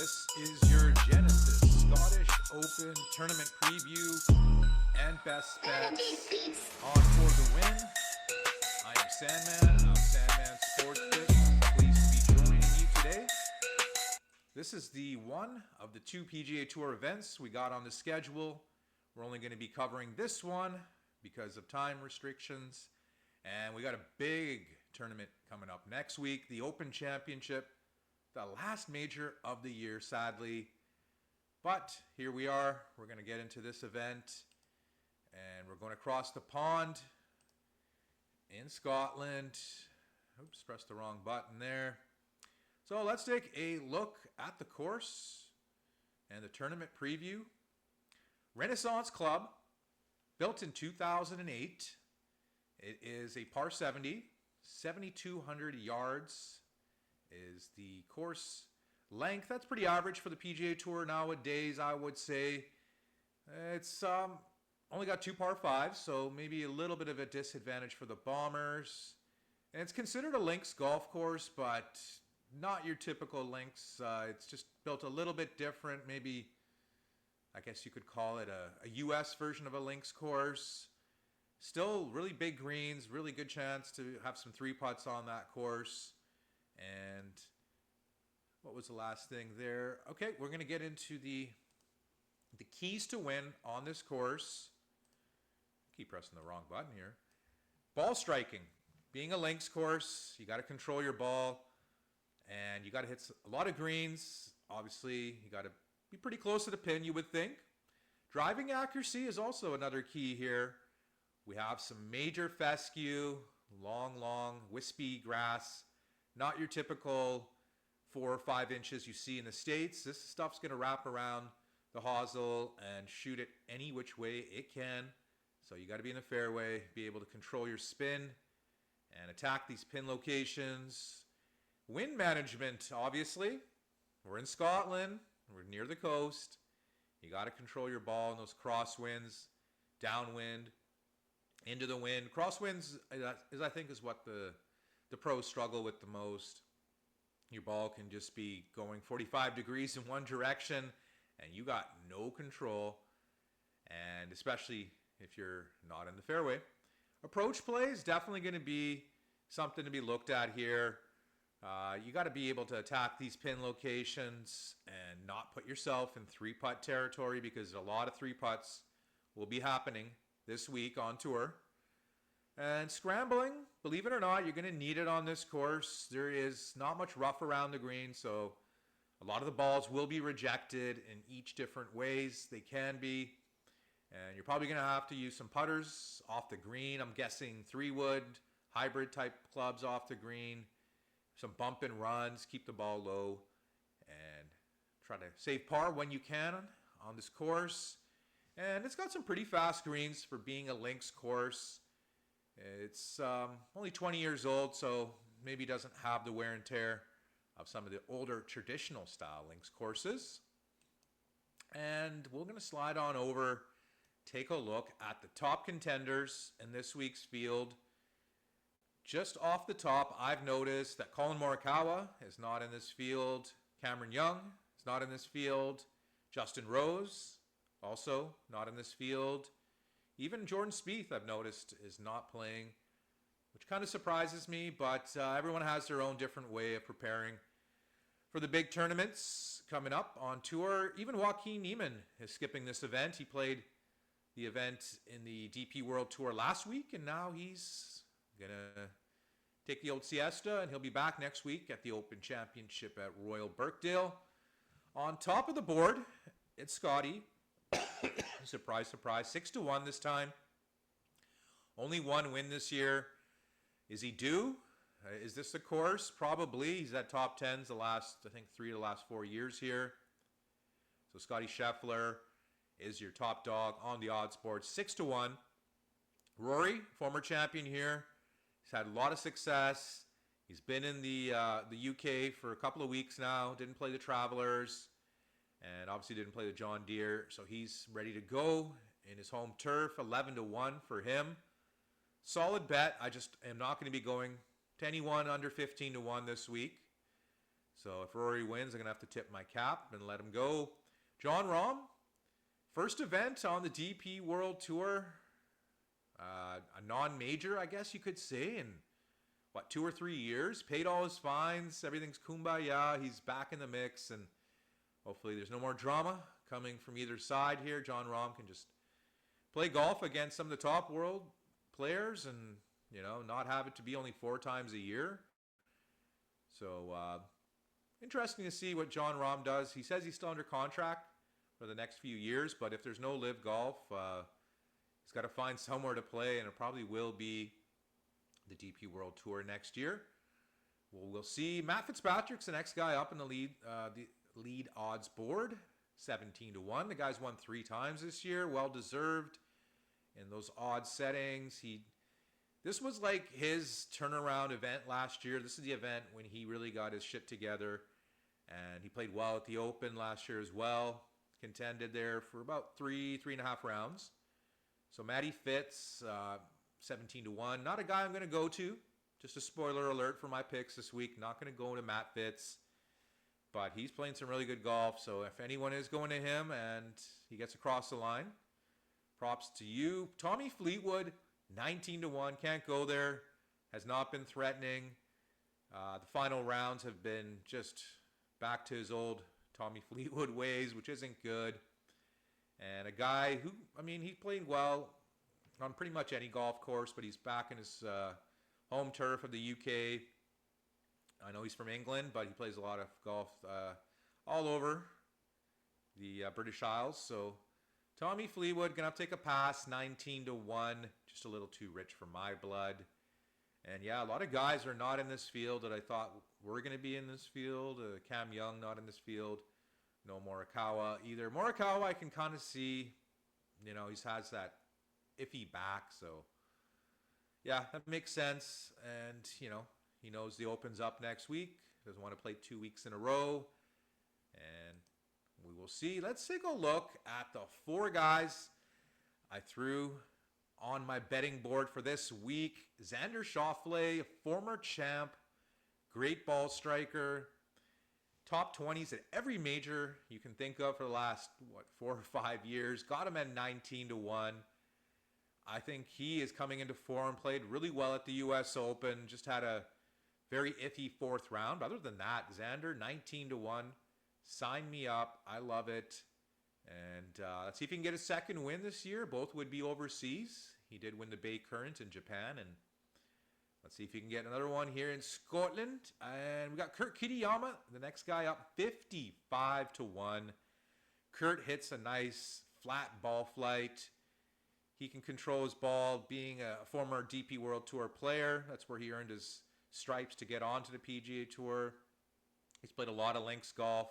This is your Genesis Scottish Open Tournament preview and best bets on for the win. I am Sandman of Sandman Sports. Pleased to be joining you today. This is the one of the two PGA Tour events we got on the schedule. We're only going to be covering this one because of time restrictions. And we got a big tournament coming up next week, the Open Championship, the last major of the year, sadly. But here we are. We're going to get into this event, and we're going to cross the pond in Scotland. Oops, pressed the wrong button there. So let's take a look at the course and the tournament preview. Renaissance Club, built in 2008. It is a par 70, 7,200 yards is the course length. That's pretty average for the PGA Tour nowadays, I would say. It's only got two par 5s, so maybe a little bit of a disadvantage for the Bombers. And it's considered a links golf course, but not your typical links. It's just built a little bit different. Maybe, I guess you could call it a US version of a links course. Still really big greens, really good chance to have some three putts on that course. And what was the last thing there? Okay, we're going to get into the keys to win on this course. Keep pressing the wrong button here. Ball striking. Being a links course, you got to control your ball, and you got to hit a lot of greens. Obviously, you got to be pretty close to the pin, you would think. Driving accuracy is also another key here. We have some major fescue, long, wispy grass. Not your typical 4 or 5 inches you see in the States. This stuff's going to wrap around the hosel and shoot it any which way it can. So you got to be in the fairway, be able to control your spin and attack these pin locations. Wind management, obviously. We're in Scotland. We're near the coast. You got to control your ball in those crosswinds, downwind, into the wind. Crosswinds, I think, is what the pros struggle with the most. Your ball can just be going 45 degrees in one direction, and you got no control, and especially if you're not in the fairway. Approach play is definitely going to be something to be looked at here. You got to be able to attack these pin locations and not put yourself in three-putt territory, because a lot of three-putts will be happening this week on tour. And scrambling, believe it or not, you're going to need it on this course. There is not much rough around the green, so a lot of the balls will be rejected in each different ways they can be. And you're probably going to have to use some putters off the green. I'm guessing 3-wood, hybrid type clubs off the green. Some bump and runs, keep the ball low, and try to save par when you can on this course. And it's got some pretty fast greens for being a links course. It's only 20 years old, so maybe doesn't have the wear and tear of some of the older traditional style links courses. And we're going to slide on over, take a look at the top contenders in this week's field. Just off the top, I've noticed that Colin Morikawa is not in this field. Cameron Young is not in this field. Justin Rose, also not in this field. Even Jordan Spieth, I've noticed, is not playing, which kind of surprises me, but everyone has their own different way of preparing for the big tournaments coming up on tour. Even Joaquin Niemann is skipping this event. He played the event in the DP World Tour last week, and now he's going to take the old siesta, and he'll be back next week at the Open Championship at Royal Birkdale. On top of the board, it's Scotty. Surprise, surprise. 6-1 this time. Only one win this year. Is he due? Is this the course? Probably. He's at top 10s the last, I think, 3 of the last 4 years here. So Scotty Scheffler is your top dog on the odds board. 6-1. Rory, former champion here. He's had a lot of success. He's been in the UK for a couple of weeks now. Didn't play the Travelers. And obviously didn't play the John Deere, so he's ready to go in his home turf. 11-1 for him. Solid bet. I just am not going to be going to anyone under 15-1 this week. So if Rory wins, I'm going to have to tip my cap and let him go. Jon Rahm, first event on the DP World Tour. A non-major, I guess you could say, in, 2 or 3 years. Paid all his fines. Everything's kumbaya. He's back in the mix, and hopefully there's no more drama coming from either side here. Jon Rahm can just play golf against some of the top world players and, not have it to be only 4 times a year. So, interesting to see what Jon Rahm does. He says he's still under contract for the next few years, but if there's no live golf, he's got to find somewhere to play, and it probably will be the DP World Tour next year. We'll see. Matt Fitzpatrick's the next guy up in the lead odds board, 17-1. The guy's won 3 times this year, well deserved in those odd settings. This was like his turnaround event last year. This is the event when he really got his shit together, and he played well at the Open last year as well. Contended there for about 3.5 rounds. So Matty Fitz, 17-1. Not a guy I'm going to go to. Just a spoiler alert for my picks this week. Not going to go to Matt Fitz. But he's playing some really good golf. So if anyone is going to him and he gets across the line, props to you. Tommy Fleetwood, 19-1. Can't go there. Has not been threatening. The final rounds have been just back to his old Tommy Fleetwood ways, which isn't good. And a guy who, he's playing well on pretty much any golf course, but he's back in his home turf of the UK. I know he's from England, but he plays a lot of golf all over the British Isles. So Tommy Fleetwood, going to have to take a pass, 19-1. Just a little too rich for my blood. And yeah, a lot of guys are not in this field that I thought were going to be in this field. Cam Young not in this field. No Morikawa either. Morikawa I can kind of see, he has that iffy back. So yeah, that makes sense. And, he knows the Open's up next week. Doesn't want to play 2 weeks in a row. And we will see. Let's take a look at the 4 guys I threw on my betting board for this week. Xander Schauffele, former champ, great ball striker, top 20s at every major you can think of for the last, 4 or 5 years. Got him at 19-1. I think he is coming into form, played really well at the U.S. Open, just had a very iffy 4th round. But other than that, Xander, 19-1. Sign me up. I love it. And let's see if he can get a second win this year. Both would be overseas. He did win the Bay Current in Japan. And let's see if he can get another one here in Scotland. And we got Kurt Kitayama, the next guy up, 55-1. Kurt hits a nice flat ball flight. He can control his ball. Being a former DP World Tour player, that's where he earned his stripes to get onto the PGA Tour. He's played a lot of links golf.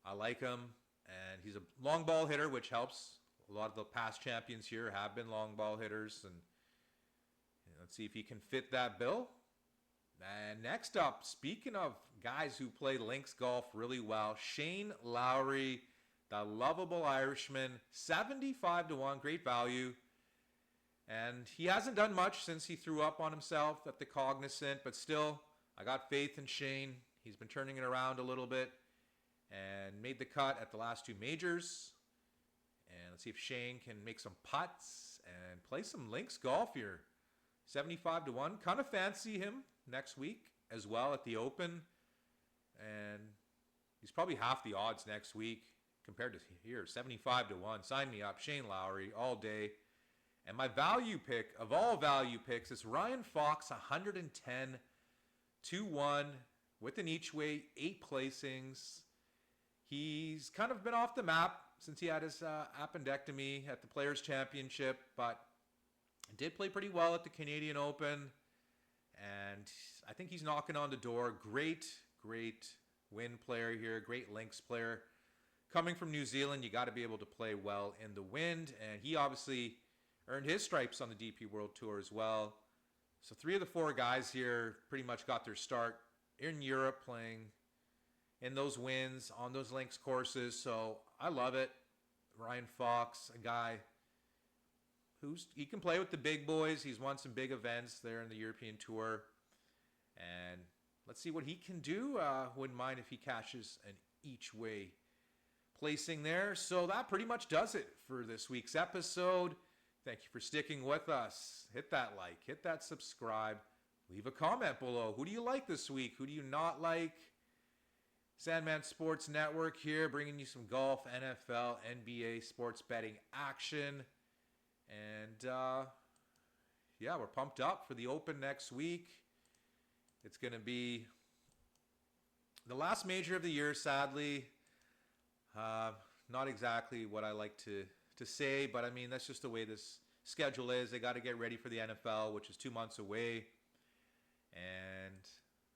I like him. And he's a long ball hitter, which helps. A lot of the past champions here have been long ball hitters. And let's see if he can fit that bill. And next up, speaking of guys who play links golf really well, Shane Lowry, the lovable Irishman, 75-1, great value. And he hasn't done much since he threw up on himself at the Cognizant, but still, I got faith in Shane. He's been turning it around a little bit and made the cut at the last 2 majors. And let's see if Shane can make some putts and play some links golf here. 75-1. Kind of fancy him next week as well at the Open. And he's probably half the odds next week compared to here. 75-1. Sign me up. Shane Lowry all day. And my value pick of all value picks is Ryan Fox, 110-1 with an each way, 8 placings. He's kind of been off the map since he had his appendectomy at the Players' Championship, but did play pretty well at the Canadian Open. And I think he's knocking on the door. Great win player here. Great links player. Coming from New Zealand, you got to be able to play well in the wind. And he obviously earned his stripes on the DP World Tour as well. So 3 of the 4 guys here pretty much got their start in Europe playing in those wins on those links courses. So I love it. Ryan Fox, a guy he can play with the big boys. He's won some big events there in the European Tour. And let's see what he can do. Wouldn't mind if he cashes an each way placing there. So that pretty much does it for this week's episode. Thank you for sticking with us. Hit that like, hit that subscribe, leave a comment below. Who do you like this week? Who do you not like? Sandman Sports Network here, bringing you some golf, NFL, NBA sports betting action. And yeah, we're pumped up for the Open next week. It's going to be the last major of the year, sadly. Not exactly what I like to say, but I mean, that's just the way this schedule is. They got to get ready for the NFL, which is 2 months away. And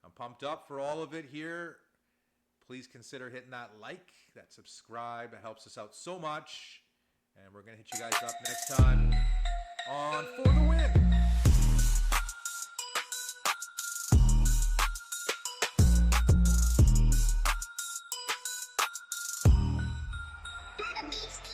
I'm pumped up for all of it here. Please consider hitting that like, that subscribe. It helps us out so much. And we're going to hit you guys up next time on For the Win.